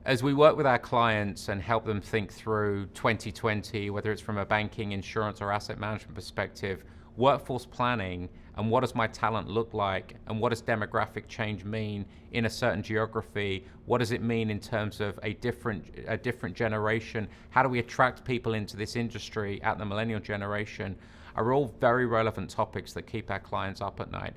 As we work with our clients and help them think through 2020, whether it's from a banking, insurance, or asset management perspective, workforce planning and what does my talent look like and what does demographic change mean in a certain geography? What does it mean in terms of a different generation? How do we attract people into this industry at the millennial generation? Are all very relevant topics that keep our clients up at night.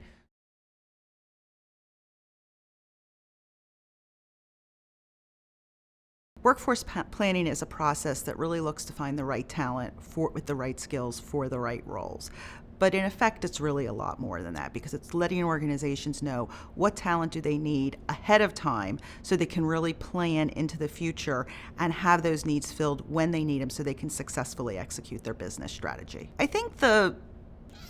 Workforce planning is a process that really looks to find the right talent with the right skills for the right roles. But in effect, it's really a lot more than that because it's letting organizations know what talent do they need ahead of time so they can really plan into the future and have those needs filled when they need them so they can successfully execute their business strategy. I think the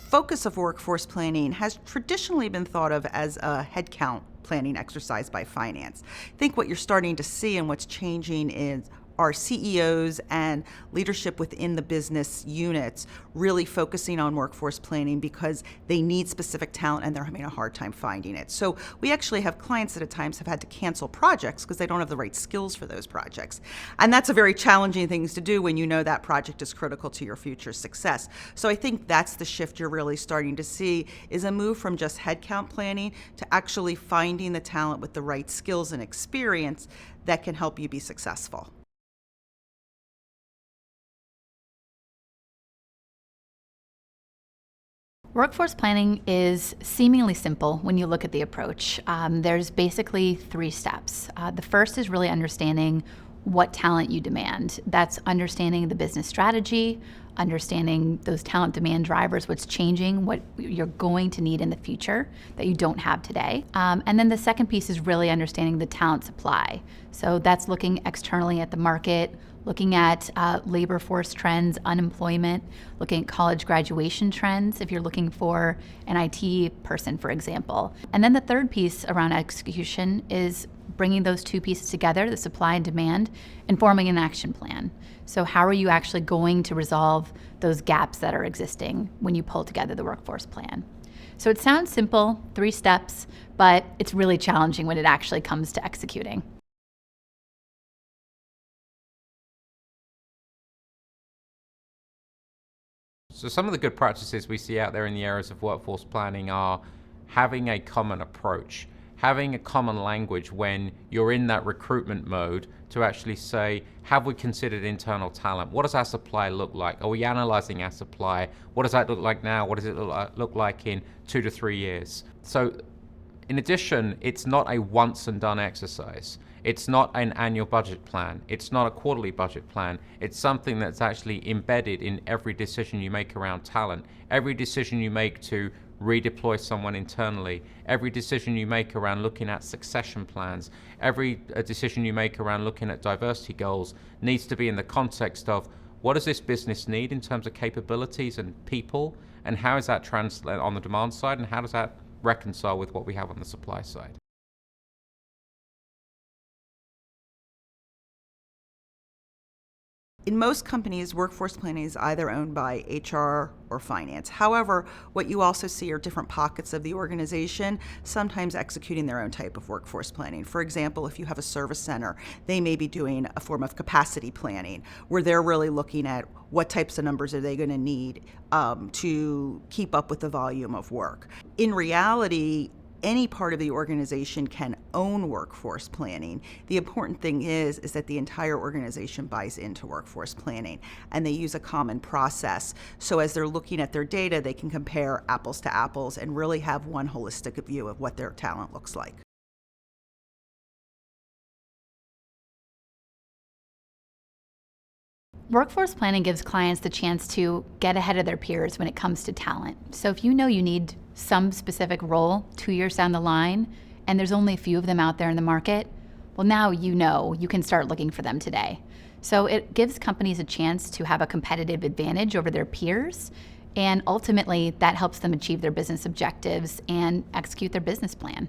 focus of workforce planning has traditionally been thought of as a headcount planning exercise by finance. I think what you're starting to see and what's changing is our CEOs and leadership within the business units really focusing on workforce planning because they need specific talent and they're having a hard time finding it. So we actually have clients that at times have had to cancel projects because they don't have the right skills for those projects. And that's a very challenging thing to do when you know that project is critical to your future success. So I think that's the shift you're really starting to see is a move from just headcount planning to actually finding the talent with the right skills and experience that can help you be successful. Workforce planning is seemingly simple when you look at the approach. There's basically 3 steps. The first is really understanding what talent you demand. That's understanding the business strategy, understanding those talent demand drivers, what's changing, what you're going to need in the future that you don't have today. And then the second piece is really understanding the talent supply. So that's looking externally at the market, looking at labor force trends, unemployment, looking at college graduation trends if you're looking for an IT person, for example. And then the third piece around execution is bringing those 2 pieces together, the supply and demand, and forming an action plan. So how are you actually going to resolve those gaps that are existing when you pull together the workforce plan? So it sounds simple, 3 steps, but it's really challenging when it actually comes to executing. So some of the good practices we see out there in the areas of workforce planning are having a common approach, having a common language when you're in that recruitment mode to actually say, have we considered internal talent? What does our supply look like? Are we analyzing our supply? What does that look like now? What does it look like in 2 to 3 years? So in addition, it's not a once and done exercise. It's not an annual budget plan. It's not a quarterly budget plan. It's something that's actually embedded in every decision you make around talent, every decision you make to redeploy someone internally, every decision you make around looking at succession plans, every decision you make around looking at diversity goals needs to be in the context of what does this business need in terms of capabilities and people, and how is that translate on the demand side, and how does that reconcile with what we have on the supply side? In most companies, workforce planning is either owned by HR or finance. However, what you also see are different pockets of the organization, sometimes executing their own type of workforce planning. For example, if you have a service center, they may be doing a form of capacity planning, where they're really looking at what types of numbers are they going to need to keep up with the volume of work. In reality, any part of the organization can own workforce planning. The important thing is that the entire organization buys into workforce planning and they use a common process. So as they're looking at their data, they can compare apples to apples and really have one holistic view of what their talent looks like. Workforce planning gives clients the chance to get ahead of their peers when it comes to talent. So if you know you need some specific role 2 years down the line, and there's only a few of them out there in the market, well, now you know you can start looking for them today. So it gives companies a chance to have a competitive advantage over their peers, and ultimately that helps them achieve their business objectives and execute their business plan.